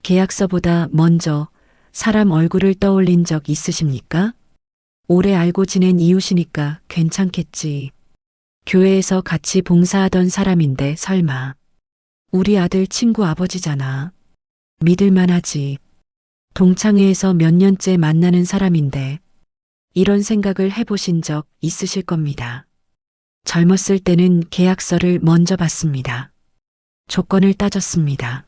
계약서보다 먼저 사람 얼굴을 떠올린 적 있으십니까? 오래 알고 지낸 이웃이니까 괜찮겠지. 교회에서 같이 봉사하던 사람인데 설마. 우리 아들 친구 아버지잖아. 믿을만 하지. 동창회에서 몇 년째 만나는 사람인데 이런 생각을 해보신 적 있으실 겁니다. 젊었을 때는 계약서를 먼저 봤습니다. 조건을 따졌습니다.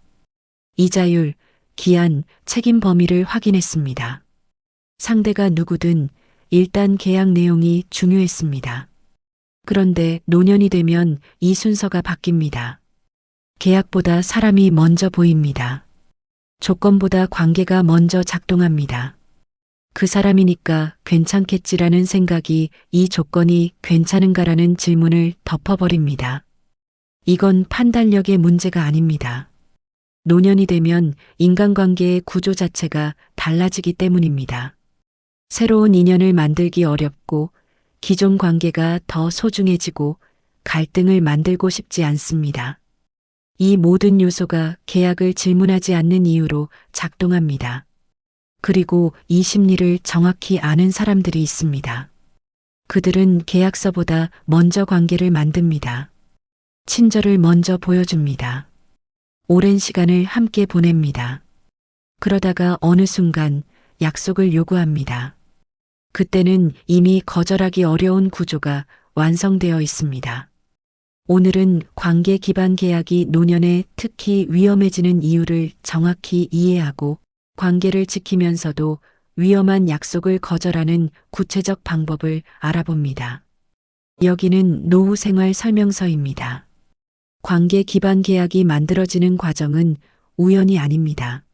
이자율, 기한, 책임 범위를 확인했습니다. 상대가 누구든 일단 계약 내용이 중요했습니다. 그런데 노년이 되면 이 순서가 바뀝니다. 계약보다 사람이 먼저 보입니다. 조건보다 관계가 먼저 작동합니다. 그 사람이니까 괜찮겠지라는 생각이 이 조건이 괜찮은가라는 질문을 덮어버립니다. 이건 판단력의 문제가 아닙니다. 노년이 되면 인간관계의 구조 자체가 달라지기 때문입니다. 새로운 인연을 만들기 어렵고 기존 관계가 더 소중해지고 갈등을 만들고 싶지 않습니다. 이 모든 요소가 계약을 질문하지 않는 이유로 작동합니다. 그리고 이 심리를 정확히 아는 사람들이 있습니다. 그들은 계약서보다 먼저 관계를 만듭니다. 친절을 먼저 보여줍니다. 오랜 시간을 함께 보냅니다. 그러다가 어느 순간 약속을 요구합니다. 그때는 이미 거절하기 어려운 구조가 완성되어 있습니다. 오늘은 관계 기반 계약이 노년에 특히 위험해지는 이유를 정확히 이해하고 관계를 지키면서도 위험한 약속을 거절하는 구체적 방법을 알아봅니다. 여기는 노후 생활 설명서입니다. 관계 기반 계약이 만들어지는 과정은 우연이 아닙니다.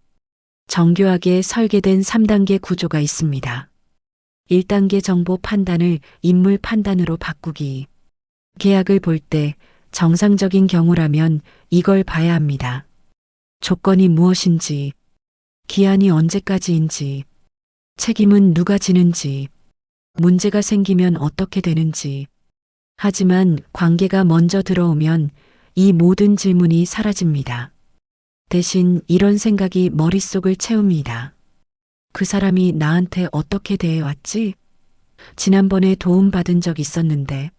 정교하게 설계된 3단계 구조가 있습니다. 1단계 정보 판단을 인물 판단으로 바꾸기. 계약을 볼 때 정상적인 경우라면 이걸 봐야 합니다. 조건이 무엇인지, 기한이 언제까지인지, 책임은 누가 지는지, 문제가 생기면 어떻게 되는지. 하지만 관계가 먼저 들어오면 이 모든 질문이 사라집니다. 대신 이런 생각이 머릿속을 채웁니다. 그 사람이 나한테 어떻게 대해왔지? 지난번에 도움받은 적 있었는데.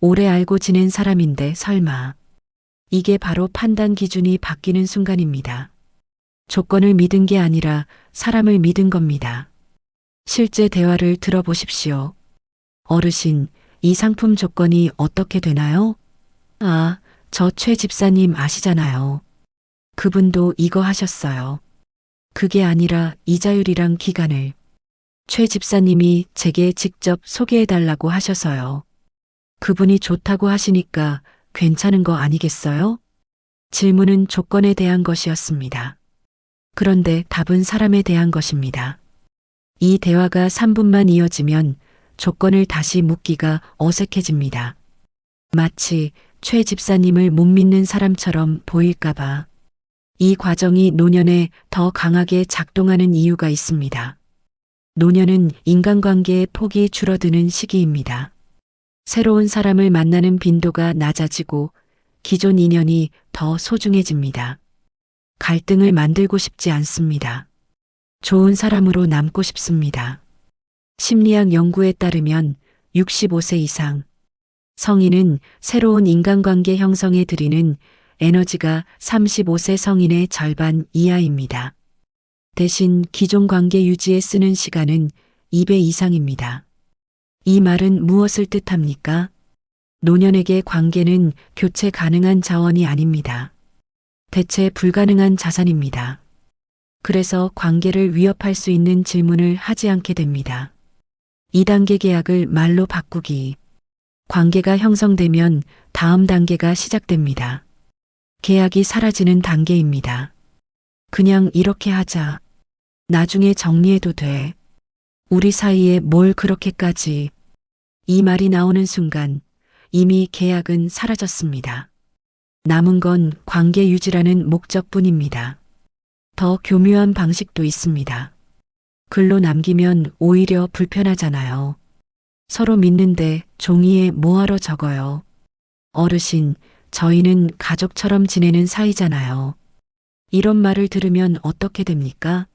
오래 알고 지낸 사람인데 설마. 이게 바로 판단 기준이 바뀌는 순간입니다. 조건을 믿은 게 아니라 사람을 믿은 겁니다. 실제 대화를 들어보십시오. 어르신, 이 상품 조건이 어떻게 되나요? 아, 저 최 집사님 아시잖아요. 그분도 이거 하셨어요. 그게 아니라 이자율이랑 기간을. 최 집사님이 제게 직접 소개해달라고 하셔서요. 그분이 좋다고 하시니까 괜찮은 거 아니겠어요? 질문은 조건에 대한 것이었습니다. 그런데 답은 사람에 대한 것입니다. 이 대화가 3분만 이어지면 조건을 다시 묻기가 어색해집니다. 마치 최 집사님을 못 믿는 사람처럼 보일까봐. 이 과정이 노년에 더 강하게 작동하는 이유가 있습니다. 노년은 인간관계의 폭이 줄어드는 시기입니다. 새로운 사람을 만나는 빈도가 낮아지고 기존 인연이 더 소중해집니다. 갈등을 만들고 싶지 않습니다. 좋은 사람으로 남고 싶습니다. 심리학 연구에 따르면 65세 이상 성인은 새로운 인간관계 형성에 들이는 에너지가 35세 성인의 절반 이하입니다. 대신 기존 관계 유지에 쓰는 시간은 2배 이상입니다. 이 말은 무엇을 뜻합니까? 노년에게 관계는 교체 가능한 자원이 아닙니다. 대체 불가능한 자산입니다. 그래서 관계를 위협할 수 있는 질문을 하지 않게 됩니다. 2단계 계약을 말로 바꾸기. 관계가 형성되면 다음 단계가 시작됩니다. 계약이 사라지는 단계입니다. 그냥 이렇게 하자. 나중에 정리해도 돼. 우리 사이에 뭘 그렇게까지. 이 말이 나오는 순간 이미 계약은 사라졌습니다. 남은 건 관계 유지라는 목적뿐입니다. 더 교묘한 방식도 있습니다. 글로 남기면 오히려 불편하잖아요. 서로 믿는데 종이에 뭐하러 적어요. 어르신, 저희는 가족처럼 지내는 사이잖아요. 이런 말을 들으면 어떻게 됩니까?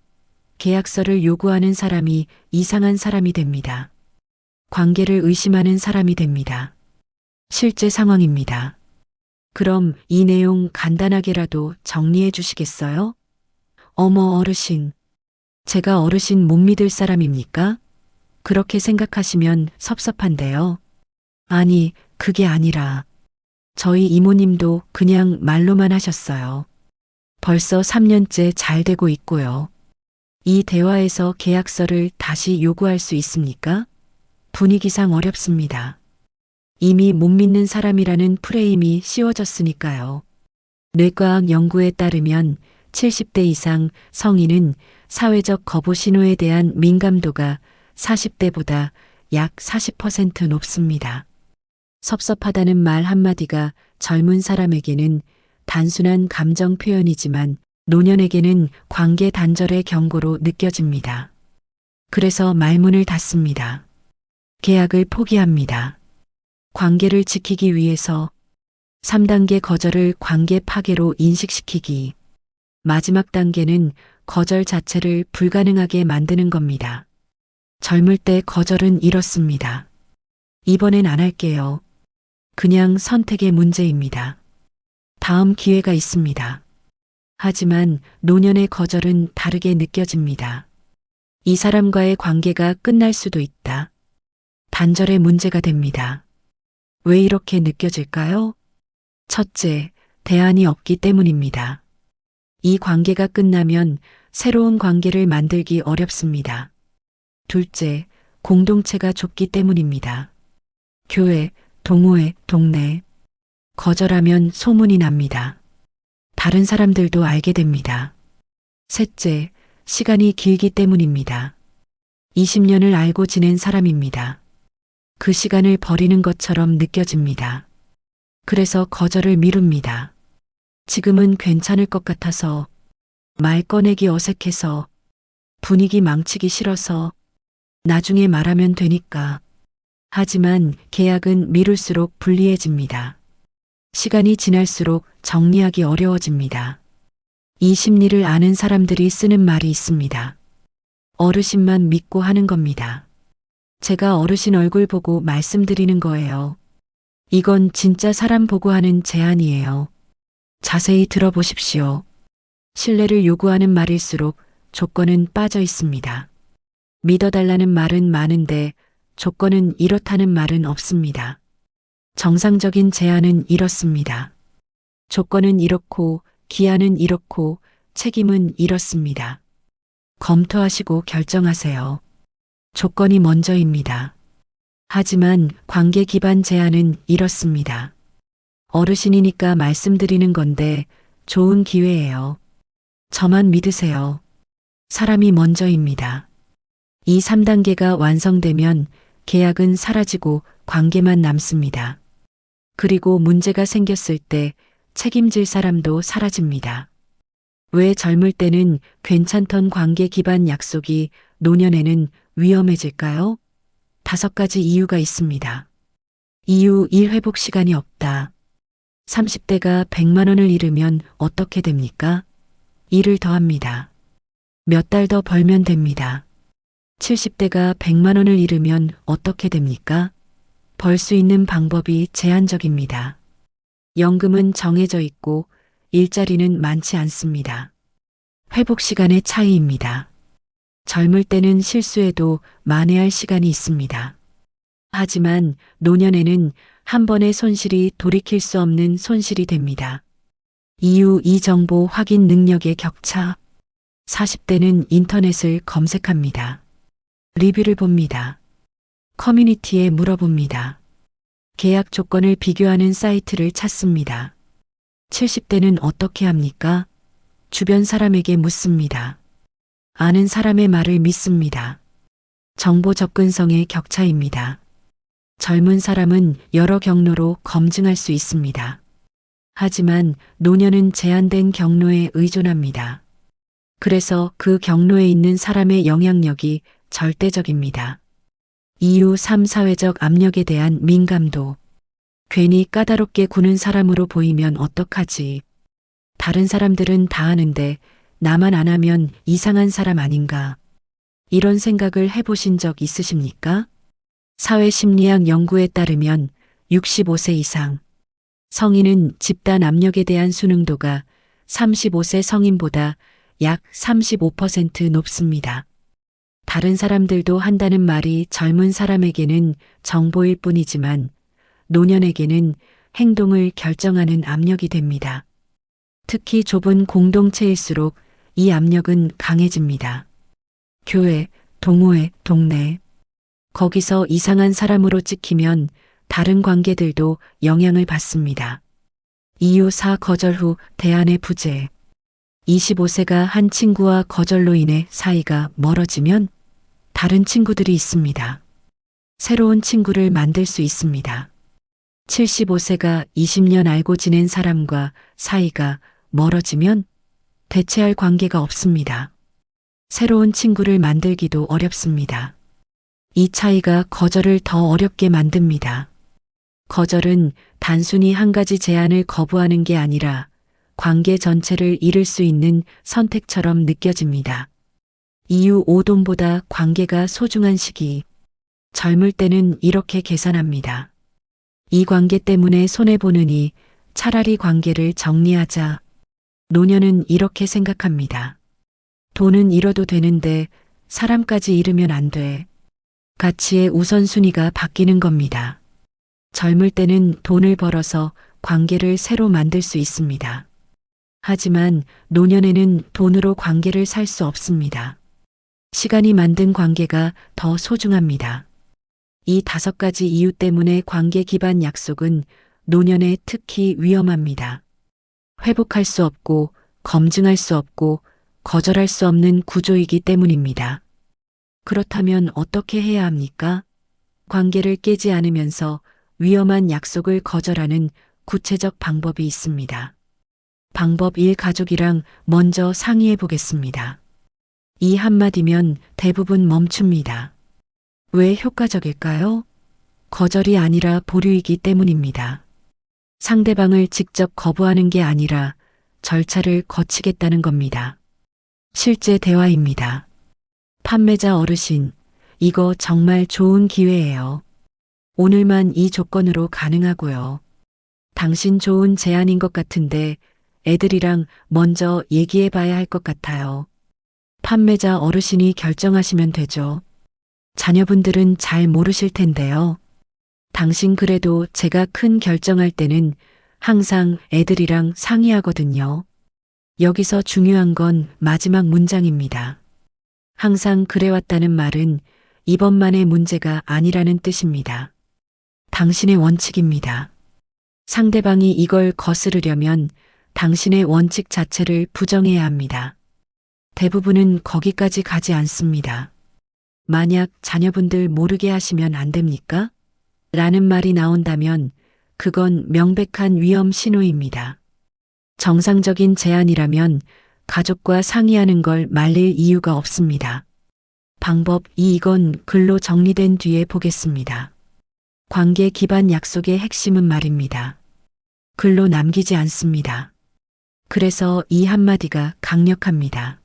계약서를 요구하는 사람이 이상한 사람이 됩니다. 관계를 의심하는 사람이 됩니다. 실제 상황입니다. 그럼 이 내용 간단하게라도 정리해 주시겠어요? 어머 어르신, 제가 어르신 못 믿을 사람입니까? 그렇게 생각하시면 섭섭한데요. 아니, 그게 아니라 저희 이모님도 그냥 말로만 하셨어요. 벌써 3년째 잘 되고 있고요. 이 대화에서 계약서를 다시 요구할 수 있습니까? 분위기상 어렵습니다. 이미 못 믿는 사람이라는 프레임이 씌워졌으니까요. 뇌과학 연구에 따르면 70대 이상 성인은 사회적 거부 신호에 대한 민감도가 40대보다 약 40% 높습니다. 섭섭하다는 말 한마디가 젊은 사람에게는 단순한 감정 표현이지만 노년에게는 관계 단절의 경고로 느껴집니다. 그래서 말문을 닫습니다. 계약을 포기합니다. 관계를 지키기 위해서 3단계 거절을 관계 파괴로 인식시키기. 마지막 단계는 거절 자체를 불가능하게 만드는 겁니다. 젊을 때 거절은 이렇습니다. 이번엔 안 할게요. 그냥 선택의 문제입니다. 다음 기회가 있습니다. 하지만 노년의 거절은 다르게 느껴집니다. 이 사람과의 관계가 끝날 수도 있다. 단절의 문제가 됩니다. 왜 이렇게 느껴질까요? 첫째, 대안이 없기 때문입니다. 이 관계가 끝나면 새로운 관계를 만들기 어렵습니다. 둘째, 공동체가 좁기 때문입니다. 교회, 동호회, 동네. 거절하면 소문이 납니다. 다른 사람들도 알게 됩니다. 셋째, 시간이 길기 때문입니다. 20년을 알고 지낸 사람입니다. 그 시간을 버리는 것처럼 느껴집니다. 그래서 거절을 미룹니다. 지금은 괜찮을 것 같아서, 말 꺼내기 어색해서, 분위기 망치기 싫어서, 나중에 말하면 되니까. 하지만 계약은 미룰수록 불리해집니다. 시간이 지날수록 정리하기 어려워집니다. 이 심리를 아는 사람들이 쓰는 말이 있습니다. 어르신만 믿고 하는 겁니다. 제가 어르신 얼굴 보고 말씀드리는 거예요. 이건 진짜 사람 보고 하는 제안이에요. 자세히 들어보십시오. 신뢰를 요구하는 말일수록 조건은 빠져 있습니다. 믿어달라는 말은 많은데 조건은 이렇다는 말은 없습니다. 정상적인 제안은 이렇습니다. 조건은 이렇고, 기한은 이렇고, 책임은 이렇습니다. 검토하시고 결정하세요. 조건이 먼저입니다. 하지만 관계 기반 제안은 이렇습니다. 어르신이니까 말씀드리는 건데 좋은 기회예요. 저만 믿으세요. 사람이 먼저입니다. 이 3단계가 완성되면 계약은 사라지고 관계만 남습니다. 그리고 문제가 생겼을 때 책임질 사람도 사라집니다. 왜 젊을 때는 괜찮던 관계 기반 약속이 노년에는 위험해질까요? 5가지 이유가 있습니다. 이유 1. 회복 시간이 없다. 30대가 100만 원을 잃으면 어떻게 됩니까? 일을 더 합니다. 몇 달 더 벌면 됩니다. 70대가 100만 원을 잃으면 어떻게 됩니까? 벌 수 있는 방법이 제한적입니다. 연금은 정해져 있고 일자리는 많지 않습니다. 회복 시간의 차이입니다. 젊을 때는 실수해도 만회할 시간이 있습니다. 하지만 노년에는 한 번의 손실이 돌이킬 수 없는 손실이 됩니다. 이유 2. 정보 확인 능력의 격차. 40대는 인터넷을 검색합니다. 리뷰를 봅니다. 커뮤니티에 물어봅니다. 계약 조건을 비교하는 사이트를 찾습니다. 70대는 어떻게 합니까? 주변 사람에게 묻습니다. 아는 사람의 말을 믿습니다. 정보 접근성의 격차입니다. 젊은 사람은 여러 경로로 검증할 수 있습니다. 하지만 노년은 제한된 경로에 의존합니다. 그래서 그 경로에 있는 사람의 영향력이 절대적입니다. 이유 3. 사회적 압력에 대한 민감도. 괜히 까다롭게 구는 사람으로 보이면 어떡하지? 다른 사람들은 다 하는데 나만 안 하면 이상한 사람 아닌가? 이런 생각을 해보신 적 있으십니까? 사회심리학 연구에 따르면 65세 이상 성인은 집단 압력에 대한 순응도가 35세 성인보다 약 35% 높습니다. 다른 사람들도 한다는 말이 젊은 사람에게는 정보일 뿐이지만 노년에게는 행동을 결정하는 압력이 됩니다. 특히 좁은 공동체일수록 이 압력은 강해집니다. 교회, 동호회, 동네. 거기서 이상한 사람으로 찍히면 다른 관계들도 영향을 받습니다. 이유 4 거절 후 대안의 부재. 25세가 한 친구와 거절로 인해 사이가 멀어지면 다른 친구들이 있습니다. 새로운 친구를 만들 수 있습니다. 75세가 20년 알고 지낸 사람과 사이가 멀어지면 대체할 관계가 없습니다. 새로운 친구를 만들기도 어렵습니다. 이 차이가 거절을 더 어렵게 만듭니다. 거절은 단순히 한 가지 제안을 거부하는 게 아니라 관계 전체를 잃을 수 있는 선택처럼 느껴집니다. 이유 5돈보다 관계가 소중한 시기. 젊을 때는 이렇게 계산합니다. 이 관계 때문에 손해보느니 차라리 관계를 정리하자. 노년은 이렇게 생각합니다. 돈은 잃어도 되는데 사람까지 잃으면 안 돼. 가치의 우선순위가 바뀌는 겁니다. 젊을 때는 돈을 벌어서 관계를 새로 만들 수 있습니다. 하지만 노년에는 돈으로 관계를 살 수 없습니다. 시간이 만든 관계가 더 소중합니다. 이 5가지 이유 때문에 관계 기반 약속은 노년에 특히 위험합니다. 회복할 수 없고 검증할 수 없고 거절할 수 없는 구조이기 때문입니다. 그렇다면 어떻게 해야 합니까? 관계를 깨지 않으면서 위험한 약속을 거절하는 구체적 방법이 있습니다. 방법 1. 가족이랑 먼저 상의해 보겠습니다. 이 한마디면 대부분 멈춥니다. 왜 효과적일까요? 거절이 아니라 보류이기 때문입니다. 상대방을 직접 거부하는 게 아니라 절차를 거치겠다는 겁니다. 실제 대화입니다. 판매자 어르신, 이거 정말 좋은 기회예요. 오늘만 이 조건으로 가능하고요. 당신 좋은 제안인 것 같은데 애들이랑 먼저 얘기해 봐야 할 것 같아요. 판매자 어르신이 결정하시면 되죠. 자녀분들은 잘 모르실 텐데요. 당신 그래도 제가 큰 결정할 때는 항상 애들이랑 상의하거든요. 여기서 중요한 건 마지막 문장입니다. 항상 그래왔다는 말은 이번만의 문제가 아니라는 뜻입니다. 당신의 원칙입니다. 상대방이 이걸 거스르려면 당신의 원칙 자체를 부정해야 합니다. 대부분은 거기까지 가지 않습니다. 만약 자녀분들 모르게 하시면 안 됩니까? 라는 말이 나온다면 그건 명백한 위험 신호입니다. 정상적인 제안이라면 가족과 상의하는 걸 말릴 이유가 없습니다. 방법 2. 이건 글로 정리된 뒤에 보겠습니다. 관계 기반 약속의 핵심은 말입니다. 글로 남기지 않습니다. 그래서 이 한마디가 강력합니다.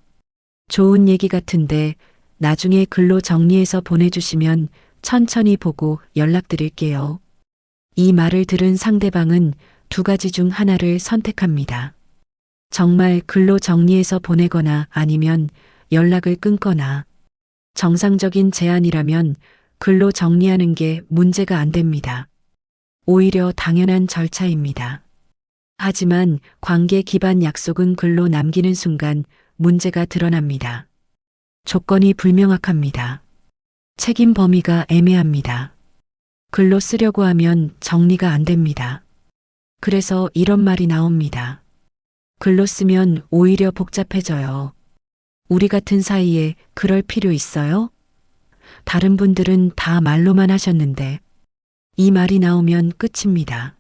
좋은 얘기 같은데 나중에 글로 정리해서 보내주시면 천천히 보고 연락드릴게요. 이 말을 들은 상대방은 2가지 중 하나를 선택합니다. 정말 글로 정리해서 보내거나 아니면 연락을 끊거나. 정상적인 제안이라면 글로 정리하는 게 문제가 안 됩니다. 오히려 당연한 절차입니다. 하지만 관계 기반 약속은 글로 남기는 순간 문제가 드러납니다. 조건이 불명확합니다. 책임 범위가 애매합니다. 글로 쓰려고 하면 정리가 안 됩니다. 그래서 이런 말이 나옵니다. 글로 쓰면 오히려 복잡해져요. 우리 같은 사이에 그럴 필요 있어요? 다른 분들은 다 말로만 하셨는데. 이 말이 나오면 끝입니다.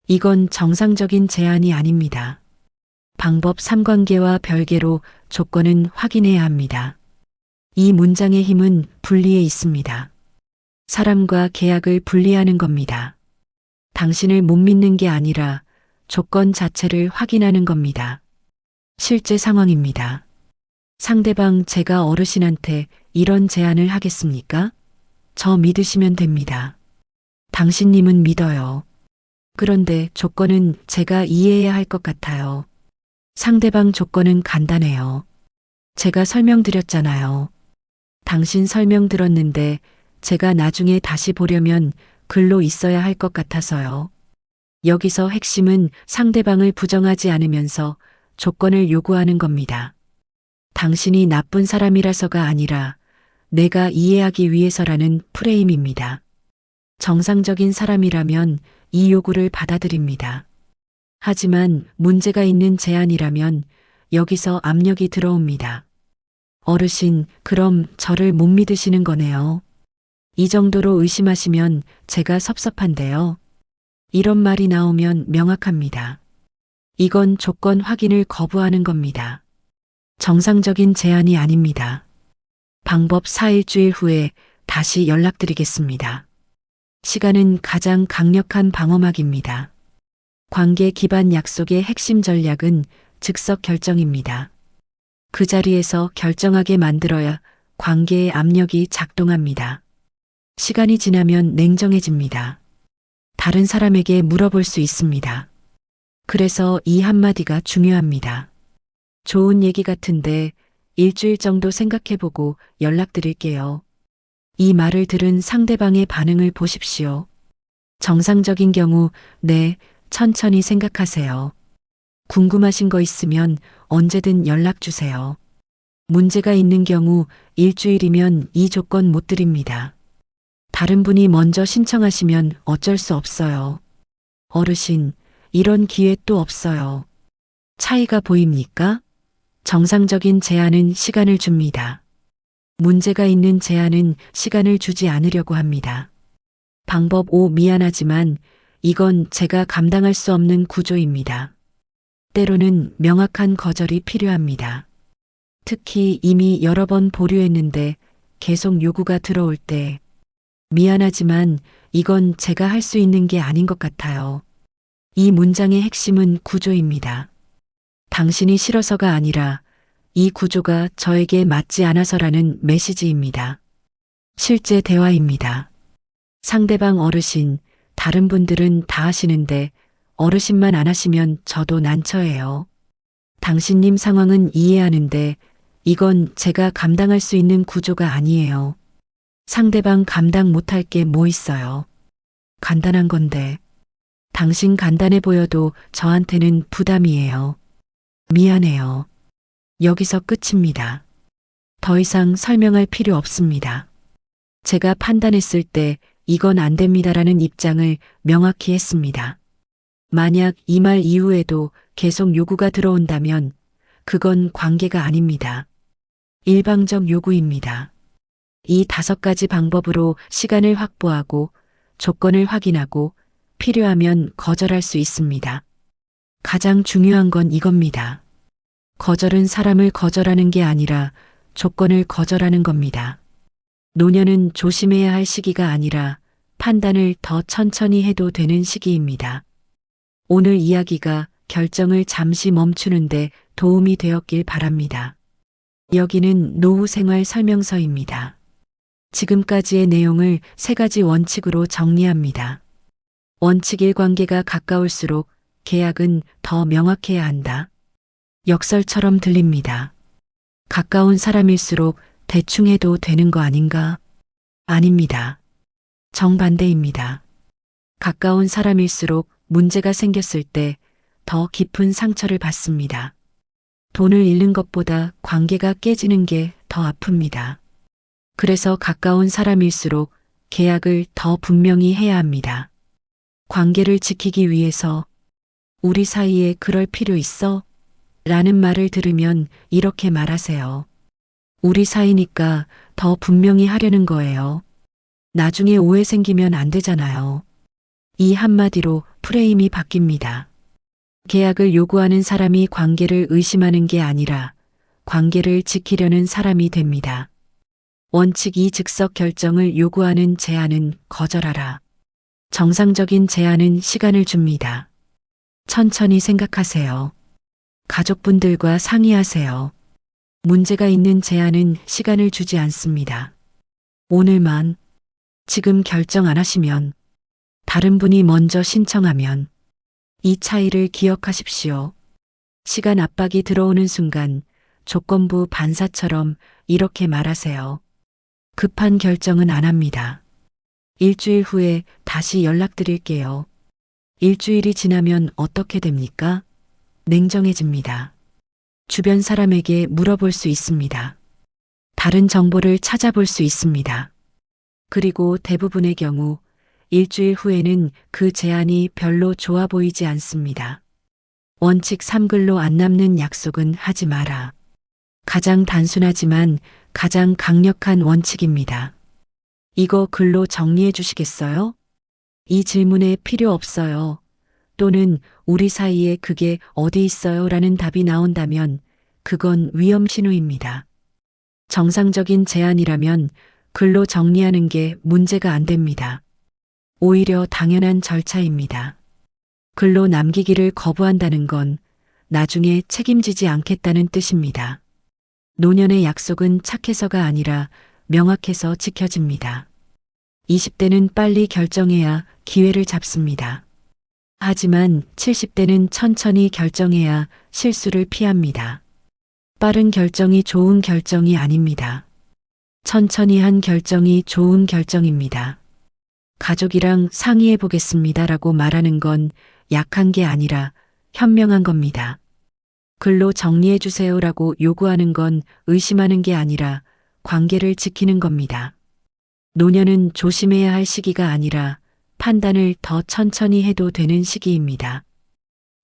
이건 정상적인 제안이 아닙니다. 방법 3. 관계와 별개로 조건은 확인해야 합니다. 이 문장의 힘은 분리에 있습니다. 사람과 계약을 분리하는 겁니다. 당신을 못 믿는 게 아니라 조건 자체를 확인하는 겁니다. 실제 상황입니다. 상대방 제가 어르신한테 이런 제안을 하겠습니까? 저 믿으시면 됩니다. 당신님은 믿어요. 그런데 조건은 제가 이해해야 할 것 같아요. 상대방 조건은 간단해요. 제가 설명드렸잖아요. 당신 설명 들었는데 제가 나중에 다시 보려면 글로 있어야 할 것 같아서요. 여기서 핵심은 상대방을 부정하지 않으면서 조건을 요구하는 겁니다. 당신이 나쁜 사람이라서가 아니라 내가 이해하기 위해서라는 프레임입니다. 정상적인 사람이라면 이 요구를 받아들입니다. 하지만 문제가 있는 제안이라면 여기서 압력이 들어옵니다. 어르신, 그럼 저를 못 믿으시는 거네요. 이 정도로 의심하시면 제가 섭섭한데요. 이런 말이 나오면 명확합니다. 이건 조건 확인을 거부하는 겁니다. 정상적인 제안이 아닙니다. 방법 4일주일 후에 다시 연락드리겠습니다. 시간은 가장 강력한 방어막입니다. 관계 기반 약속의 핵심 전략은 즉석 결정입니다. 그 자리에서 결정하게 만들어야 관계의 압력이 작동합니다. 시간이 지나면 냉정해집니다. 다른 사람에게 물어볼 수 있습니다. 그래서 이 한마디가 중요합니다. 좋은 얘기 같은데 일주일 정도 생각해보고 연락드릴게요. 이 말을 들은 상대방의 반응을 보십시오. 정상적인 경우, 네, 천천히 생각하세요. 궁금하신 거 있으면 언제든 연락 주세요. 문제가 있는 경우 일주일이면 이 조건 못 드립니다. 다른 분이 먼저 신청하시면 어쩔 수 없어요. 어르신, 이런 기회 또 없어요. 차이가 보입니까? 정상적인 제안은 시간을 줍니다. 문제가 있는 제안은 시간을 주지 않으려고 합니다. 방법 5. 미안하지만 이건 제가 감당할 수 없는 구조입니다. 때로는 명확한 거절이 필요합니다. 특히 이미 여러 번 보류했는데 계속 요구가 들어올 때 미안하지만 이건 제가 할 수 있는 게 아닌 것 같아요. 이 문장의 핵심은 구조입니다. 당신이 싫어서가 아니라 이 구조가 저에게 맞지 않아서라는 메시지입니다. 실제 대화입니다. 상대방 어르신, 다른 분들은 다 하시는데 어르신만 안 하시면 저도 난처해요. 당신님 상황은 이해하는데 이건 제가 감당할 수 있는 구조가 아니에요. 상대방 감당 못할 게 뭐 있어요. 간단한 건데. 당신 간단해 보여도 저한테는 부담이에요. 미안해요. 여기서 끝입니다. 더 이상 설명할 필요 없습니다. 제가 판단했을 때 이건 안 됩니다라는 입장을 명확히 했습니다. 만약 이 말 이후에도 계속 요구가 들어온다면 그건 관계가 아닙니다. 일방적 요구입니다. 이 5가지 방법으로 시간을 확보하고 조건을 확인하고 필요하면 거절할 수 있습니다. 가장 중요한 건 이겁니다. 거절은 사람을 거절하는 게 아니라 조건을 거절하는 겁니다. 노년은 조심해야 할 시기가 아니라 판단을 더 천천히 해도 되는 시기입니다. 오늘 이야기가 결정을 잠시 멈추는데 도움이 되었길 바랍니다. 여기는 노후 생활 설명서입니다. 지금까지의 내용을 3가지 원칙으로 정리합니다. 원칙 1. 관계가 가까울수록 계약은 더 명확해야 한다. 역설처럼 들립니다. 가까운 사람일수록 대충 해도 되는 거 아닌가? 아닙니다. 정반대입니다. 가까운 사람일수록 문제가 생겼을 때 더 깊은 상처를 받습니다. 돈을 잃는 것보다 관계가 깨지는 게 더 아픕니다. 그래서 가까운 사람일수록 계약을 더 분명히 해야 합니다. 관계를 지키기 위해서 우리 사이에 그럴 필요 있어? 라는 말을 들으면 이렇게 말하세요. 우리 사이니까 더 분명히 하려는 거예요. 나중에 오해 생기면 안 되잖아요. 이 한마디로 프레임이 바뀝니다. 계약을 요구하는 사람이 관계를 의심하는 게 아니라 관계를 지키려는 사람이 됩니다. 원칙 2. 즉석 결정을 요구하는 제안은 거절하라. 정상적인 제안은 시간을 줍니다. 천천히 생각하세요. 가족분들과 상의하세요. 문제가 있는 제안은 시간을 주지 않습니다. 오늘만, 지금 결정 안 하시면, 다른 분이 먼저 신청하면, 이 차이를 기억하십시오. 시간 압박이 들어오는 순간 조건부 반사처럼 이렇게 말하세요. 급한 결정은 안 합니다. 일주일 후에 다시 연락드릴게요. 일주일이 지나면 어떻게 됩니까? 냉정해집니다. 주변 사람에게 물어볼 수 있습니다. 다른 정보를 찾아볼 수 있습니다. 그리고 대부분의 경우 일주일 후에는 그 제안이 별로 좋아 보이지 않습니다. 원칙 3글로 안 남는 약속은 하지 마라. 가장 단순하지만 가장 강력한 원칙입니다. 이거 글로 정리해 주시겠어요? 이 질문에 필요 없어요. 또는 우리 사이에 그게 어디 있어요? 라는 답이 나온다면 그건 위험 신호입니다. 정상적인 제안이라면 글로 정리하는 게 문제가 안 됩니다. 오히려 당연한 절차입니다. 글로 남기기를 거부한다는 건 나중에 책임지지 않겠다는 뜻입니다. 노년의 약속은 착해서가 아니라 명확해서 지켜집니다. 20대는 빨리 결정해야 기회를 잡습니다. 하지만 70대는 천천히 결정해야 실수를 피합니다. 빠른 결정이 좋은 결정이 아닙니다. 천천히 한 결정이 좋은 결정입니다. 가족이랑 상의해 보겠습니다라고 말하는 건 약한 게 아니라 현명한 겁니다. 글로 정리해 주세요라고 요구하는 건 의심하는 게 아니라 관계를 지키는 겁니다. 노년은 조심해야 할 시기가 아니라 판단을 더 천천히 해도 되는 시기입니다.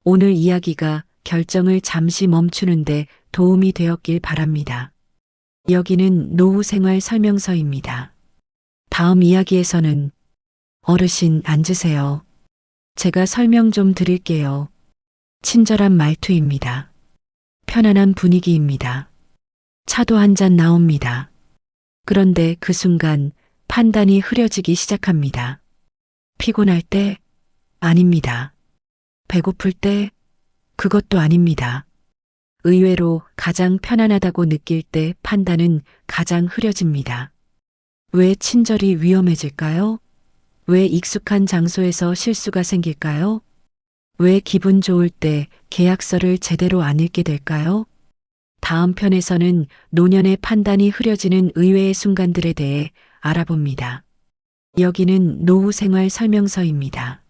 오늘 이야기가 결정을 잠시 멈추는데 도움이 되었길 바랍니다. 여기는 노후 생활 설명서입니다. 다음 이야기에서는 어르신 앉으세요. 제가 설명 좀 드릴게요. 친절한 말투입니다. 편안한 분위기입니다. 차도 한 잔 나옵니다. 그런데 그 순간 판단이 흐려지기 시작합니다. 피곤할 때? 아닙니다. 배고플 때? 그것도 아닙니다. 의외로 가장 편안하다고 느낄 때 판단은 가장 흐려집니다. 왜 친절이 위험해질까요? 왜 익숙한 장소에서 실수가 생길까요? 왜 기분 좋을 때 계약서를 제대로 안 읽게 될까요? 다음 편에서는 노년의 판단이 흐려지는 의외의 순간들에 대해 알아봅니다. 여기는 노후 생활 설명서입니다.